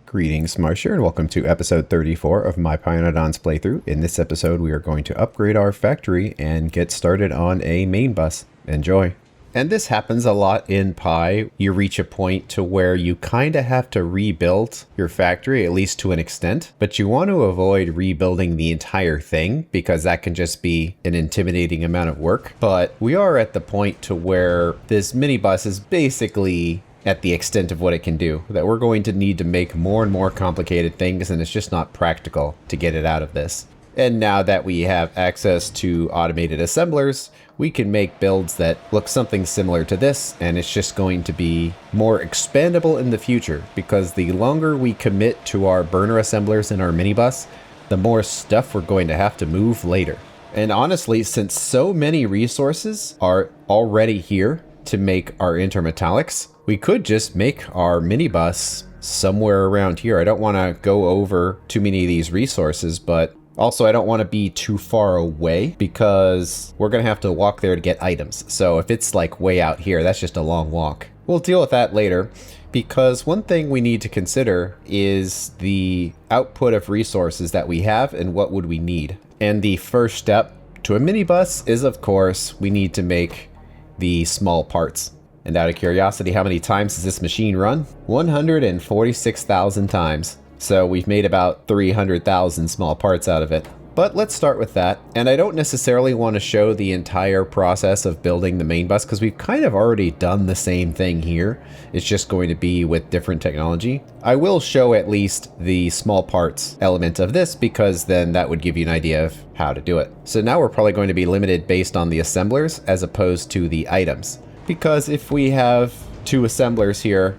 Greetings, Marsh here, and welcome to episode 34 of my Pyanodon's playthrough. In this episode, we are going to upgrade our factory and get started on a main bus. Enjoy. And this happens a lot in Pi. You reach a point to where you kind of have to rebuild your factory, at least to an extent, but you want to avoid rebuilding the entire thing because that can just be an intimidating amount of work. But we are at the point to where this mini bus is basically at the extent of what it can do, that we're going to need to make more and more complicated things, and it's just not practical to get it out of this. And now that we have access to automated assemblers, we can make builds that look something similar to this, and it's just going to be more expandable in the future, because the longer we commit to our burner assemblers in our minibus, the more stuff we're going to have to move later. And honestly, since so many resources are already here to make our intermetallics, we could just make our minibus somewhere around here. I don't want to go over too many of these resources, but also I don't want to be too far away because we're going to have to walk there to get items. So if it's like way out here, that's just a long walk. We'll deal with that later, because one thing we need to consider is the output of resources that we have and what would we need. And the first step to a minibus is, of course, we need to make the small parts. And out of curiosity, how many times does this machine run? 146,000 times. So we've made about 300,000 small parts out of it. But let's start with that. And I don't necessarily want to show the entire process of building the main bus because we've kind of already done the same thing here. It's just going to be with different technology. I will show at least the small parts element of this because then that would give you an idea of how to do it. So now we're probably going to be limited based on the assemblers as opposed to the items. Because if we have two assemblers here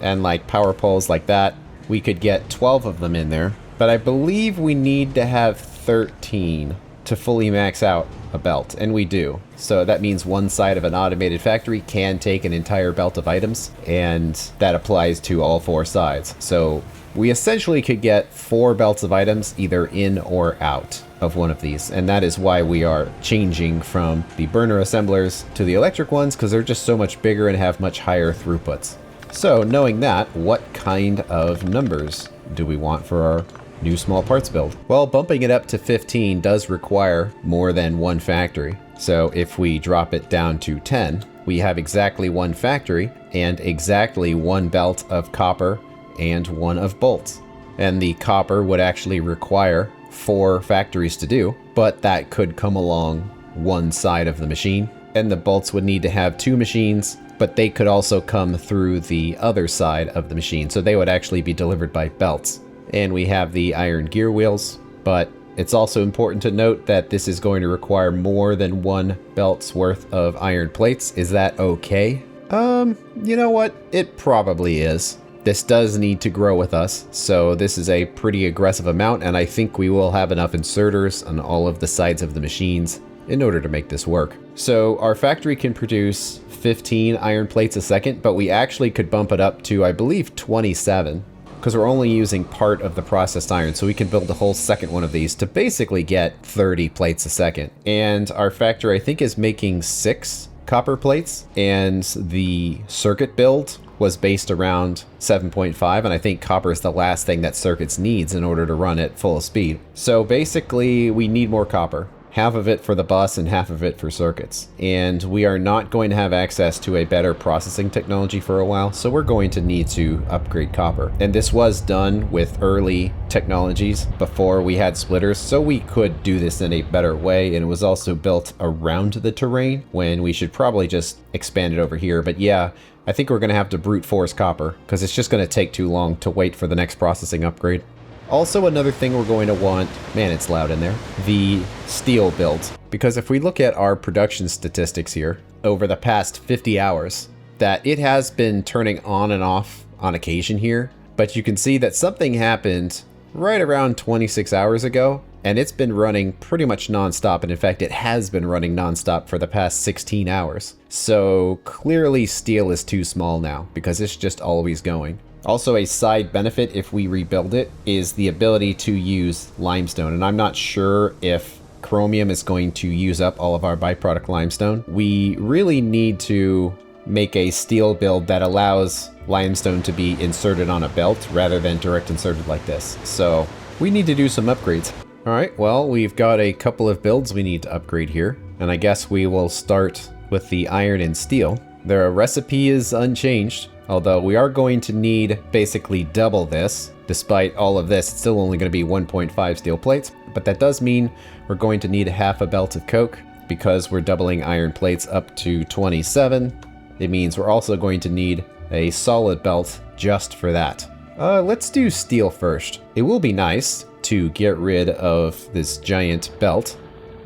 and like power poles like that, we could get 12 of them in there. But I believe we need to have 13 to fully max out a belt, and we do. So that means one side of an automated factory can take an entire belt of items, and that applies to all four sides. So we essentially could get 4 belts of items either in or out of one of these, and that is why we are changing from the burner assemblers to the electric ones, because they're just so much bigger and have much higher throughputs. So knowing that, what kind of numbers do we want for our new small parts build? Well, bumping it up to 15 does require more than one factory. So if we drop it down to 10, we have exactly one factory and exactly one belt of copper and one of bolts. And the copper would actually require 4 factories to do, but that could come along one side of the machine. And the bolts would need to have 2 machines, but they could also come through the other side of the machine. So they would actually be delivered by belts. And we have the iron gear wheels, but it's also important to note that this is going to require more than 1 belt's worth of iron plates. Is that okay? You know what? It probably is. This does need to grow with us, so this is a pretty aggressive amount, and I think we will have enough inserters on all of the sides of the machines in order to make this work. So our factory can produce 15 iron plates a second, but we actually could bump it up to, I believe, 27, because we're only using part of the processed iron, so we can build a whole second one of these to basically get 30 plates a second. And our factory, I think, is making 6 copper plates, and the circuit build was based around 7.5, and I think copper is the last thing that circuits needs in order to run at full speed. So basically we need more copper, half of it for the bus and half of it for circuits. And we are not going to have access to a better processing technology for a while, so we're going to need to upgrade copper. And this was done with early technologies before we had splitters, so we could do this in a better way, and it was also built around the terrain when we should probably just expand it over here. But yeah, I think we're going to have to brute force copper because it's just going to take too long to wait for the next processing upgrade. Also, another thing we're going to want, man, it's loud in there, the steel build. Because if we look at our production statistics here over the past 50 hours, that it has been turning on and off on occasion here, but you can see that something happened right around 26 hours ago, and it's been running pretty much nonstop. And in fact, it has been running nonstop for the past 16 hours. So clearly steel is too small now because it's just always going. Also, a side benefit if we rebuild it is the ability to use limestone. And I'm not sure if chromium is going to use up all of our byproduct limestone. We really need to make a steel build that allows limestone to be inserted on a belt rather than direct inserted like this. So we need to do some upgrades. All right, well, we've got a couple of builds we need to upgrade here. And I guess we will start with the iron and steel. Their recipe is unchanged, although we are going to need basically double this. Despite all of this, it's still only going to be 1.5 steel plates, but that does mean we're going to need half a belt of coke because we're doubling iron plates up to 27. It means we're also going to need a solid belt just for that. Let's do steel first. It will be nice to get rid of this giant belt.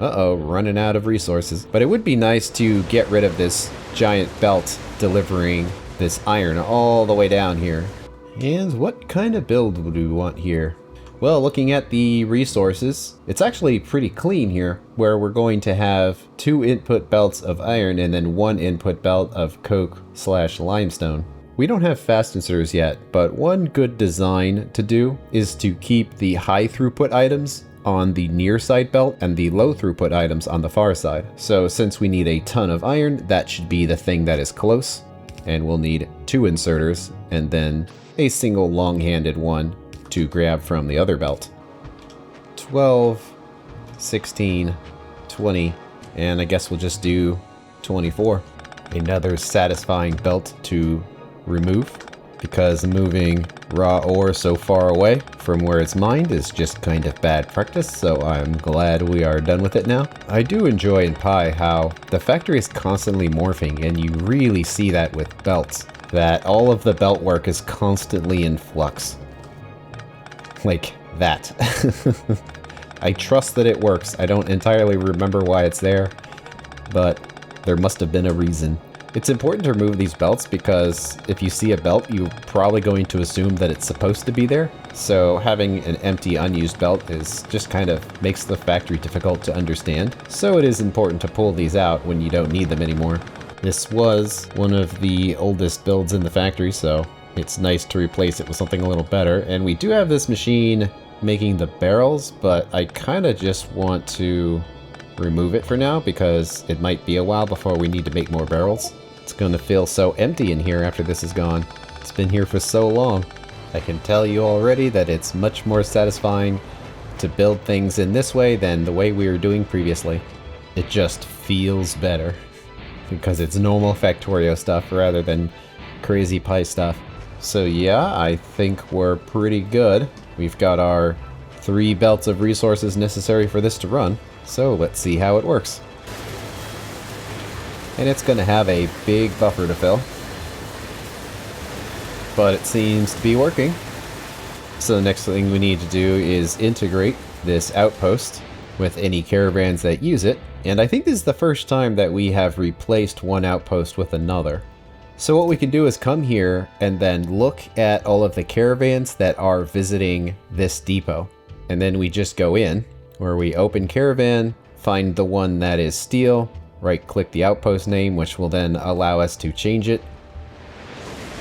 Uh-oh, running out of resources. But it would be nice to get rid of this giant belt delivering this iron all the way down here. And what kind of build would we want here? Well, looking at the resources, it's actually pretty clean here, where we're going to have 2 input belts of iron and then 1 input belt of coke/limestone. We don't have fast inserters yet, but one good design to do is to keep the high throughput items on the near side belt and the low throughput items on the far side. So since we need a ton of iron, that should be the thing that is close. And we'll need 2 inserters and then a single long-handed one to grab from the other belt. 12, 16, 20, and I guess we'll just do 24. Another satisfying belt to remove, because moving raw ore so far away from where it's mined is just kind of bad practice, so I'm glad we are done with it now. I do enjoy in Pi how the factory is constantly morphing, and you really see that with belts, that all of the belt work is constantly in flux. Like that. I trust that it works. I don't entirely remember why it's there, but there must have been a reason. It's important to remove these belts because if you see a belt, you're probably going to assume that it's supposed to be there. So having an empty, unused belt is just kind of makes the factory difficult to understand. So it is important to pull these out when you don't need them anymore. This was one of the oldest builds in the factory, so it's nice to replace it with something a little better. And we do have this machine making the barrels, but I kind of just want to remove it for now because it might be a while before we need to make more barrels. It's gonna feel so empty in here after this is gone. It's been here for so long. I can tell you already that it's much more satisfying to build things in this way than the way we were doing previously. It just feels better because it's normal Factorio stuff rather than crazy Pi stuff. So yeah, I think we're pretty good. We've got our 3 belts of resources necessary for this to run. So let's see how it works. And it's going to have a big buffer to fill. But it seems to be working. So the next thing we need to do is integrate this outpost with any caravans that use it. And I think this is the first time that we have replaced one outpost with another. So what we can do is come here and then look at all of the caravans that are visiting this depot. And then we just go in, where we open caravan, find the one that is steel, right-click the outpost name, which will then allow us to change it.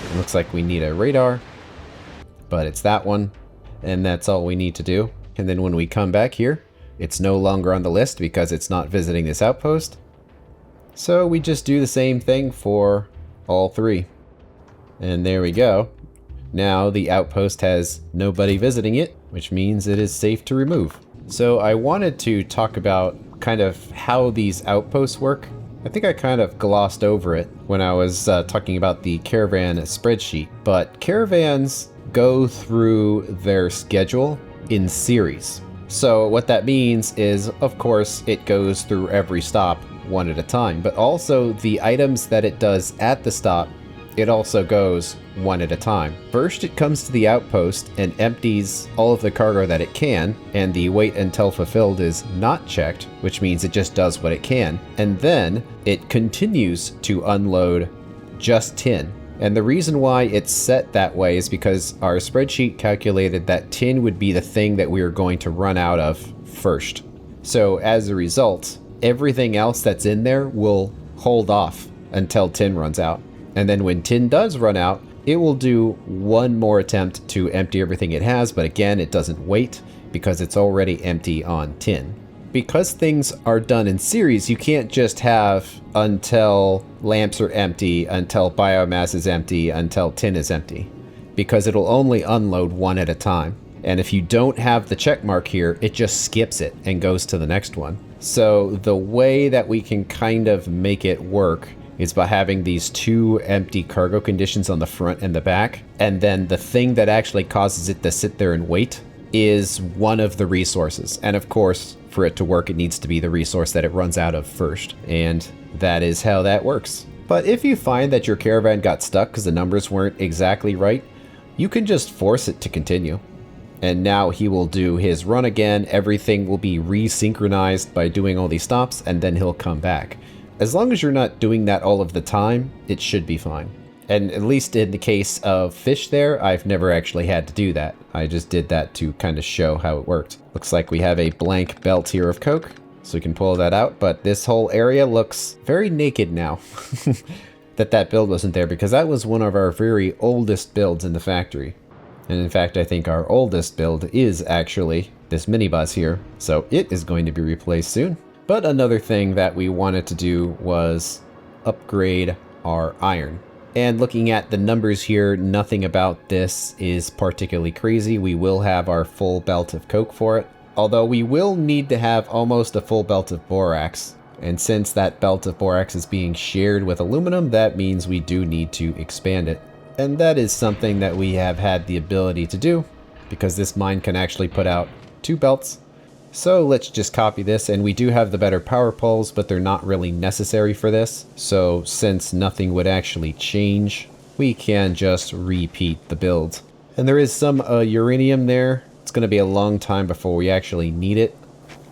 It looks like we need a radar, but it's that one, and that's all we need to do. And then when we come back here, it's no longer on the list because it's not visiting this outpost. So we just do the same thing for all 3. And there we go. Now the outpost has nobody visiting it, which means it is safe to remove. So I wanted to talk about kind of how these outposts work. I think I kind of glossed over it when I was talking about the caravan spreadsheet, but caravans go through their schedule in series. So what that means is, of course, it goes through every stop one at a time, but also the items that it does at the stop, it also goes one at a time. First, it comes to the outpost and empties all of the cargo that it can, and the wait until fulfilled is not checked, which means it just does what it can. And then it continues to unload just tin. And the reason why it's set that way is because our spreadsheet calculated that tin would be the thing that we were going to run out of first. So as a result, everything else that's in there will hold off until tin runs out. And then when tin does run out, it will do one more attempt to empty everything it has, but again, it doesn't wait because it's already empty on tin. because things are done in series, you can't just have until lamps are empty, until biomass is empty, until tin is empty, because it'll only unload one at a time. And if you don't have the check mark here, it just skips it and goes to the next one. So the way that we can kind of make it work is by having these two empty cargo conditions on the front and the back. And then the thing that actually causes it to sit there and wait is one of the resources. And of course, for it to work, it needs to be the resource that it runs out of first. And that is how that works. But if you find that your caravan got stuck because the numbers weren't exactly right, you can just force it to continue. And now he will do his run again. Everything will be resynchronized by doing all these stops, and then he'll come back. As long as you're not doing that all of the time, it should be fine. And at least in the case of fish there, I've never actually had to do that. I just did that to kind of show how it worked. Looks like we have a blank belt here of coke, so we can pull that out. But this whole area looks very naked now that build wasn't there, because that was one of our very oldest builds in the factory. And in fact, I think our oldest build is actually this minibus here, so it is going to be replaced soon. But another thing that we wanted to do was upgrade our iron. And looking at the numbers here, nothing about this is particularly crazy. We will have our full belt of coke for it, although we will need to have almost a full belt of borax. And since that belt of borax is being shared with aluminum, that means we do need to expand it. And that is something that we have had the ability to do, because this mine can actually put out 2 belts. So let's just copy this, and we do have the better power poles, but they're not really necessary for this. So since nothing would actually change, we can just repeat the build. And there is some uranium there. It's going to be a long time before we actually need it.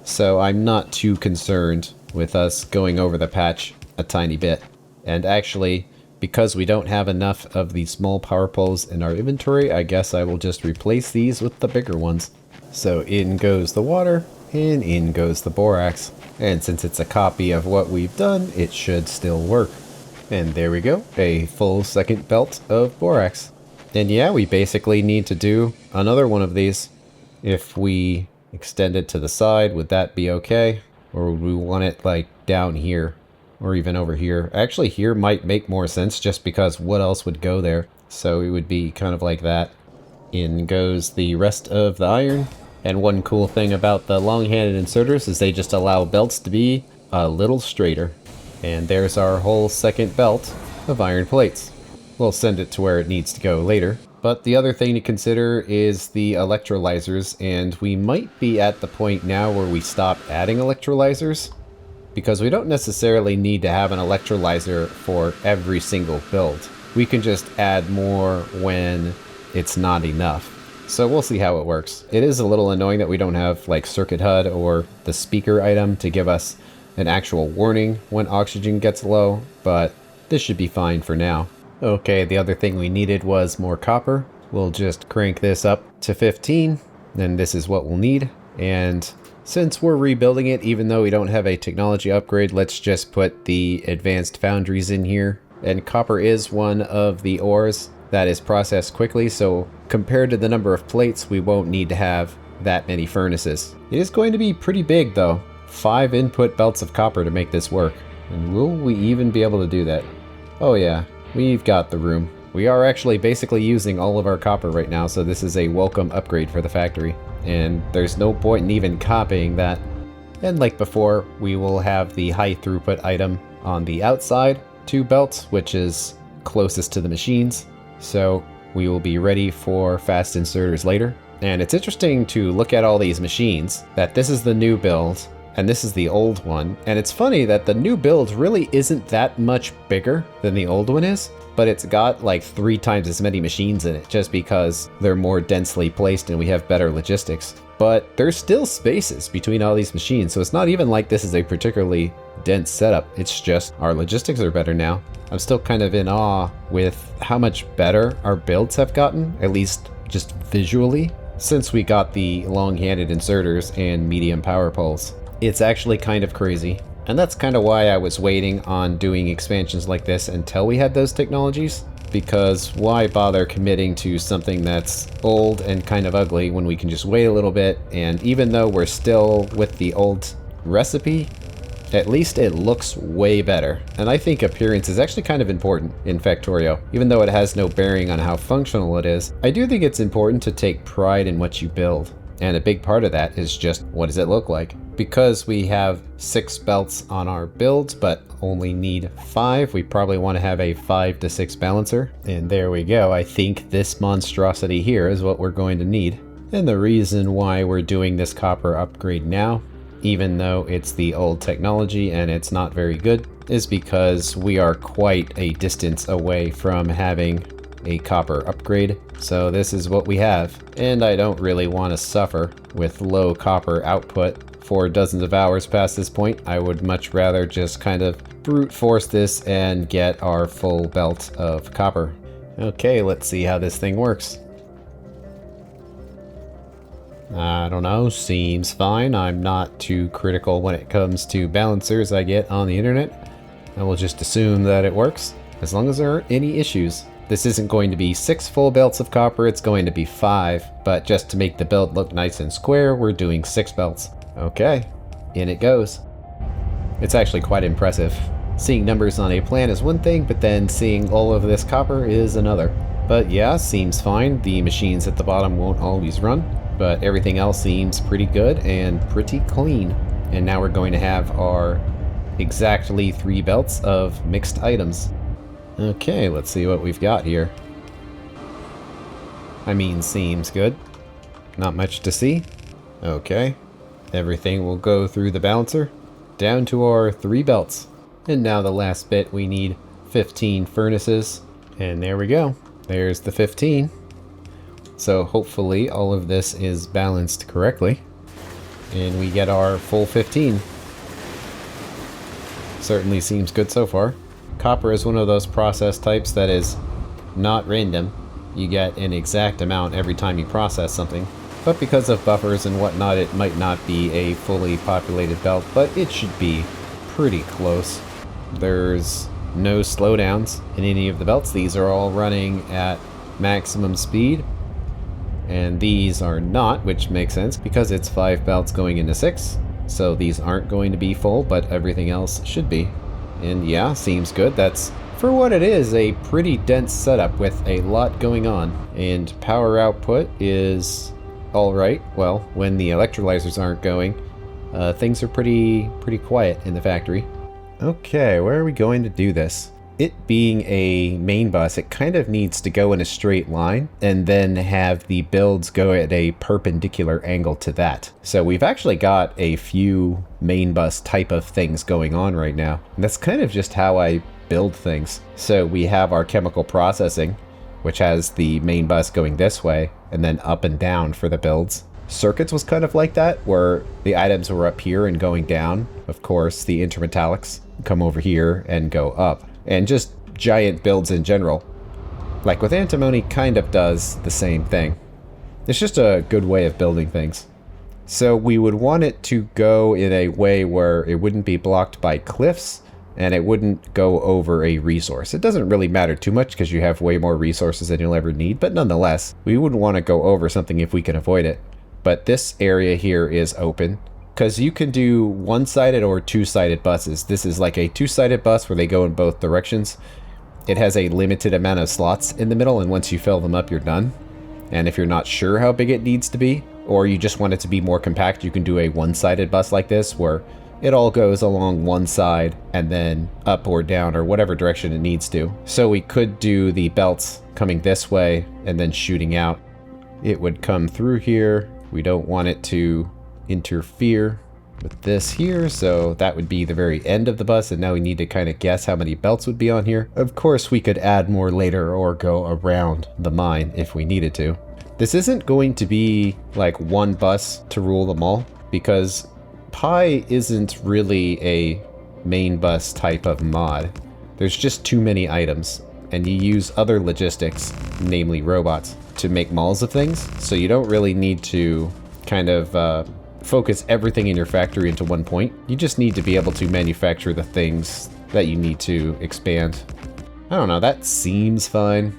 So I'm not too concerned with us going over the patch a tiny bit. And actually, because we don't have enough of the small power poles in our inventory, I guess I will just replace these with the bigger ones. So in goes the water, and in goes the borax. And since it's a copy of what we've done, it should still work. And there we go, a full second belt of borax. And yeah, we basically need to do another one of these. If we extend it to the side, would that be okay? Or would we want it like down here? Or even over here. Actually, here might make more sense, just because what else would go there? So it would be kind of like that. In goes the rest of the iron. And one cool thing about the long-handed inserters is they just allow belts to be a little straighter. And there's our whole second belt of iron plates. We'll send it to where it needs to go later. But the other thing to consider is the electrolyzers, and we might be at the point now where we stop adding electrolyzers, because we don't necessarily need to have an electrolyzer for every single build. We can just add more when it's not enough. So we'll see how it works. It is a little annoying that we don't have like circuit HUD or the speaker item to give us an actual warning when oxygen gets low, but this should be fine for now. Okay, the other thing we needed was more copper. We'll just crank this up to 15, then this is what we'll need. And since we're rebuilding it, even though we don't have a technology upgrade, let's just put the advanced foundries in here. And copper is one of the ores that is processed quickly, so compared to the number of plates, we won't need to have that many furnaces. It is going to be pretty big though. 5 input belts of copper to make this work. And will we even be able to do that? Oh yeah, we've got the room. We are actually basically using all of our copper right now, so this is a welcome upgrade for the factory. And there's no point in even copying that. And like before, we will have the high throughput item on the outside 2 belts, which is closest to the machines. So we will be ready for fast inserters later. And it's interesting to look at all these machines, that this is the new build and this is the old one. And it's funny that the new build really isn't that much bigger than the old one is, but it's got like 3 times as many machines in it just because they're more densely placed and we have better logistics. But there's still spaces between all these machines, so it's not even like this is a particularly dense setup. It's just our logistics are better now. I'm still kind of in awe with how much better our builds have gotten, at least just visually, since we got the long-handed inserters and medium power poles. It's actually kind of crazy. And that's kind of why I was waiting on doing expansions like this until we had those technologies. Because why bother committing to something that's old and kind of ugly when we can just wait a little bit? And even though we're still with the old recipe, at least it looks way better. And I think appearance is actually kind of important in Factorio. Even though it has no bearing on how functional it is, I do think it's important to take pride in what you build. And a big part of that is just, what does it look like? Because we have 6 belts on our builds, but only need 5, we probably want to have a 5 to 6 balancer. And there we go. I think this monstrosity here is what we're going to need. And the reason why we're doing this copper upgrade now, even though it's the old technology and it's not very good, is because we are quite a distance away from having a copper upgrade. So this is what we have, and I don't really want to suffer with low copper output for dozens of hours past this point. I would much rather just kind of brute force this and get our full belt of copper. Okay, let's see how this thing works. I don't know, seems fine. I'm not too critical when it comes to balancers I get on the internet. I will just assume that it works, as long as there aren't any issues. This isn't going to be 6 full belts of copper, it's going to be 5, but just to make the build look nice and square, we're doing 6 belts. Okay, in it goes. It's actually quite impressive. Seeing numbers on a plan is one thing, but then seeing all of this copper is another. But yeah, seems fine. The machines at the bottom won't always run, but everything else seems pretty good and pretty clean. And now we're going to have our exactly 3 belts of mixed items. Okay, let's see what we've got here. I mean, seems good. Not much to see. Okay. Everything will go through the balancer, down to our 3 belts. And now the last bit, we need 15 furnaces. And there we go. There's the 15. So hopefully all of this is balanced correctly. And we get our full 15. Certainly seems good so far. Copper is one of those process types that is not random. You get an exact amount every time you process something. But because of buffers and whatnot, it might not be a fully populated belt, but it should be pretty close. There's no slowdowns in any of the belts. These are all running at maximum speed. And these are not, which makes sense because it's 5 belts going into 6. So these aren't going to be full, but everything else should be. And yeah, seems good. That's, for what it is, a pretty dense setup with a lot going on. And power output is alright. Well, when the electrolyzers aren't going, things are pretty quiet in the factory. Okay, where are we going to do this? It being a main bus, it kind of needs to go in a straight line and then have the builds go at a perpendicular angle to that. So we've actually got a few main bus type of things going on right now. And that's kind of just how I build things. So we have our chemical processing, which has the main bus going this way and then up and down for the builds. Circuits was kind of like that, where the items were up here and going down. Of course, the intermetallics come over here and go up. And just giant builds in general, like with antimony, kind of does the same thing. It's just a good way of building things. So we would want it to go in a way where it wouldn't be blocked by cliffs and it wouldn't go over a resource. It doesn't really matter too much because you have way more resources than you'll ever need, but nonetheless, we wouldn't want to go over something if we can avoid it. But this area here is open, because you can do one-sided or two-sided buses. This is like a two-sided bus where they go in both directions. It has a limited amount of slots in the middle, and once you fill them up, you're done. And if you're not sure how big it needs to be, or you just want it to be more compact, you can do a one-sided bus like this, where it all goes along one side and then up or down or whatever direction it needs to. So we could do the belts coming this way and then shooting out. It would come through here. We don't want it to interfere with this here, so that would be the very end of the bus, and now we need to kind of guess how many belts would be on here. Of course, we could add more later or go around the mine if we needed to. This isn't going to be like one bus to rule them all, because Pi isn't really a main bus type of mod. There's just too many items, and you use other logistics, namely robots, to make malls of things, so you don't really need to kind of focus everything in your factory into one point. You just need to be able to manufacture the things that you need to expand. I don't know, that seems fine.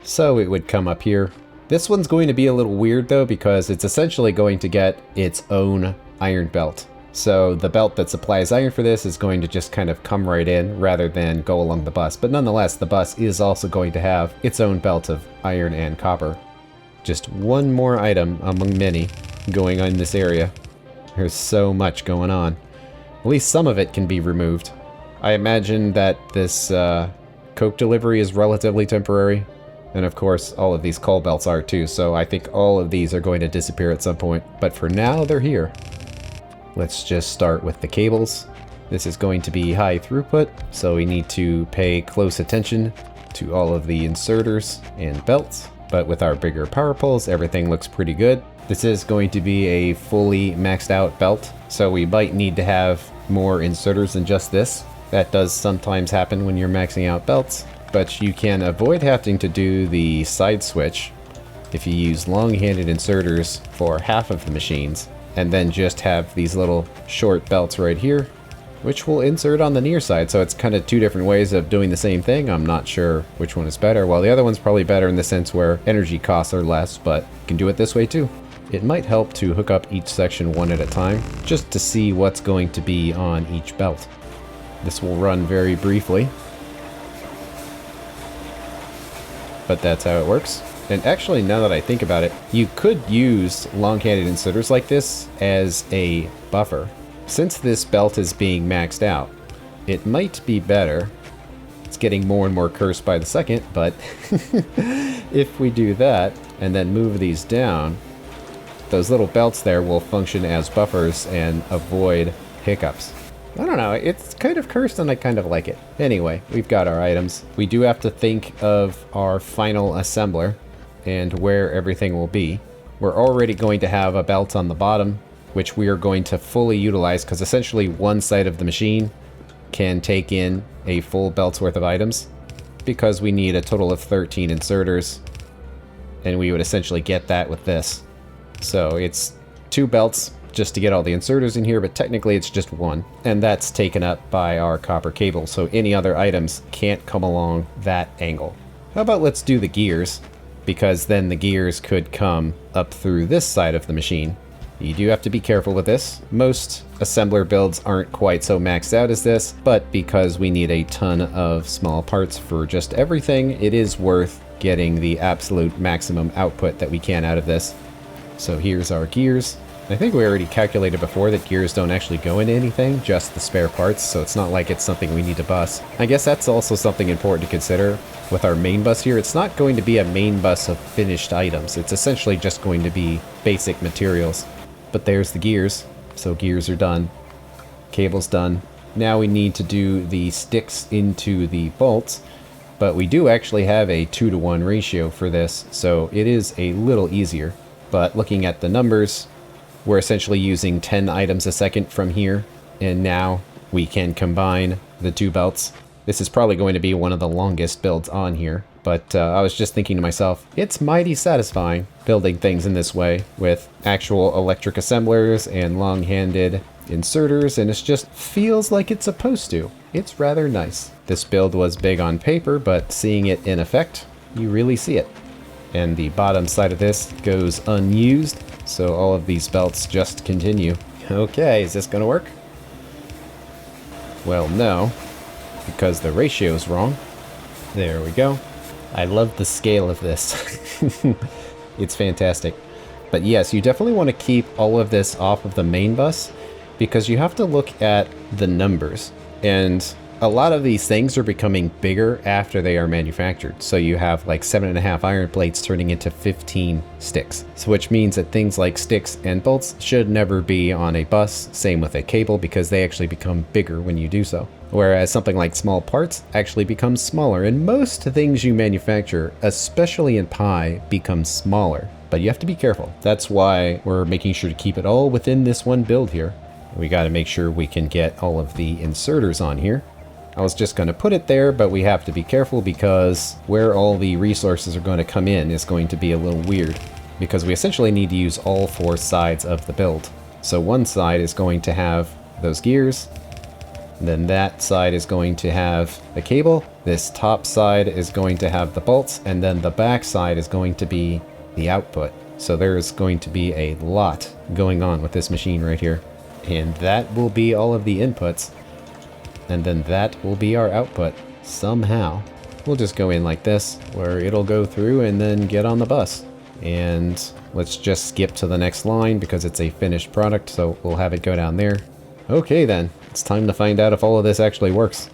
So it would come up here. This one's going to be a little weird though, because it's essentially going to get its own iron belt. So the belt that supplies iron for this is going to just kind of come right in rather than go along the bus. But nonetheless, the bus is also going to have its own belt of iron and copper. Just one more item among many going on in this area. There's so much going on. At least some of it can be removed. I imagine that this coke delivery is relatively temporary. And of course, all of these coal belts are too, so I think all of these are going to disappear at some point. But for now, they're here. Let's just start with the cables. This is going to be high throughput, so we need to pay close attention to all of the inserters and belts. But with our bigger power poles, everything looks pretty good. This is going to be a fully maxed out belt, so we might need to have more inserters than just this. That does sometimes happen when you're maxing out belts, but you can avoid having to do the side switch if you use long-handed inserters for half of the machines, and then just have these little short belts right here, which will insert on the near side. So it's kind of two different ways of doing the same thing. I'm not sure which one is better. Well, the other one's probably better in the sense where energy costs are less, but you can do it this way too. It might help to hook up each section one at a time, just to see what's going to be on each belt. This will run very briefly, but that's how it works. And actually, now that I think about it, you could use long-handed inserters like this as a buffer. Since this belt is being maxed out, it might be better. It's getting more and more cursed by the second, but if we do that and then move these down, those little belts there will function as buffers and avoid hiccups. I don't know, it's kind of cursed and I kind of like it. Anyway, we've got our items. We do have to think of our final assembler and where everything will be. We're already going to have a belt on the bottom, which we are going to fully utilize because essentially one side of the machine can take in a full belt's worth of items because we need a total of 13 inserters, and we would essentially get that with this. So it's 2 belts just to get all the inserters in here, but technically it's just one, and that's taken up by our copper cable, so any other items can't come along that angle. How about let's do the gears, because then the gears could come up through this side of the machine. You do have to be careful with this. Most assembler builds aren't quite so maxed out as this, but because we need a ton of small parts for just everything, it is worth getting the absolute maximum output that we can out of this. So here's our gears. I think we already calculated before that gears don't actually go into anything, just the spare parts, so it's not like it's something we need to bus. I guess that's also something important to consider. With our main bus here, it's not going to be a main bus of finished items. It's essentially just going to be basic materials. But there's the gears, so gears are done. Cable's done. Now we need to do the sticks into the bolts, but we do actually have a 2-to-1 ratio for this, so it is a little easier. But looking at the numbers, we're essentially using 10 items a second from here, and now we can combine the 2 belts. This is probably going to be one of the longest builds on here, but I was just thinking to myself, it's mighty satisfying building things in this way with actual electric assemblers and long-handed inserters, and it just feels like it's supposed to. It's rather nice. This build was big on paper, but seeing it in effect, you really see it. And the bottom side of this goes unused, so all of these belts just continue. Okay, is this gonna work? Well, no, because the ratio is wrong. There we go. I love the scale of this. It's fantastic. But yes, you definitely want to keep all of this off of the main bus because you have to look at the numbers. And a lot of these things are becoming bigger after they are manufactured. So you have like 7.5 iron plates turning into 15 sticks. So which means that things like sticks and bolts should never be on a bus. Same with a cable because they actually become bigger when you do so. Whereas something like small parts actually becomes smaller, and most things you manufacture, especially in Pi, become smaller. But you have to be careful. That's why we're making sure to keep it all within this one build here. We got to make sure we can get all of the inserters on here. I was just going to put it there, but we have to be careful because where all the resources are going to come in is going to be a little weird, because we essentially need to use all 4 sides of the build. So one side is going to have those gears, then that side is going to have the cable, this top side is going to have the bolts, and then the back side is going to be the output. So there's going to be a lot going on with this machine right here. And that will be all of the inputs. And then that will be our output. Somehow. We'll just go in like this, where it'll go through and then get on the bus. And let's just skip to the next line because it's a finished product, so we'll have it go down there. Okay then, it's time to find out if all of this actually works.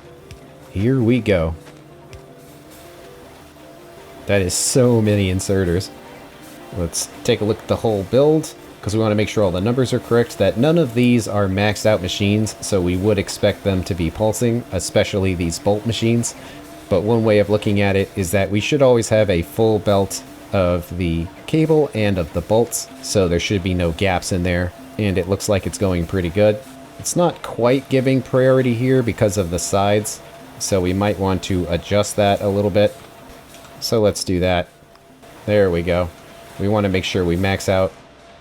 Here we go. That is so many inserters. Let's take a look at the whole build, because we want to make sure all the numbers are correct, that none of these are maxed out machines, so we would expect them to be pulsing, especially these bolt machines. But one way of looking at it is that we should always have a full belt of the cable and of the bolts, so there should be no gaps in there, and it looks like it's going pretty good. It's not quite giving priority here because of the sides, so we might want to adjust that a little bit. So let's do that. There we go. We want to make sure we max out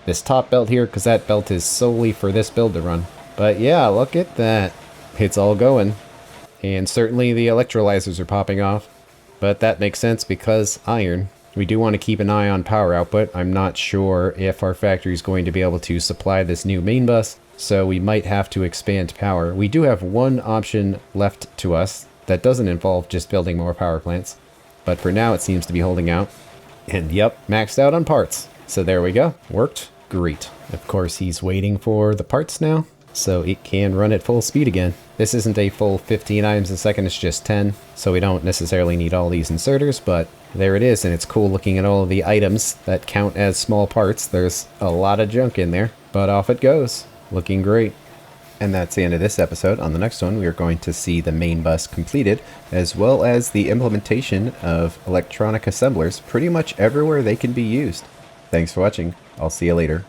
this top belt here, because that belt is solely for this build to run. But yeah, look at that. It's all going. And certainly the electrolyzers are popping off. But that makes sense because iron. We do want to keep an eye on power output. I'm not sure if our factory is going to be able to supply this new main bus, so we might have to expand power. We do have one option left to us that doesn't involve just building more power plants. But for now it seems to be holding out. And yep, maxed out on parts. So there we go. Worked great. Of course he's waiting for the parts now, so it can run at full speed again. This isn't a full 15 items a second, it's just 10, so we don't necessarily need all these inserters, but there it is, and it's cool looking at all of the items that count as small parts. There's a lot of junk in there, but off it goes. Looking great. And that's the end of this episode. On the next one, we are going to see the main bus completed, as well as the implementation of electronic assemblers pretty much everywhere they can be used. Thanks for watching. I'll see you later.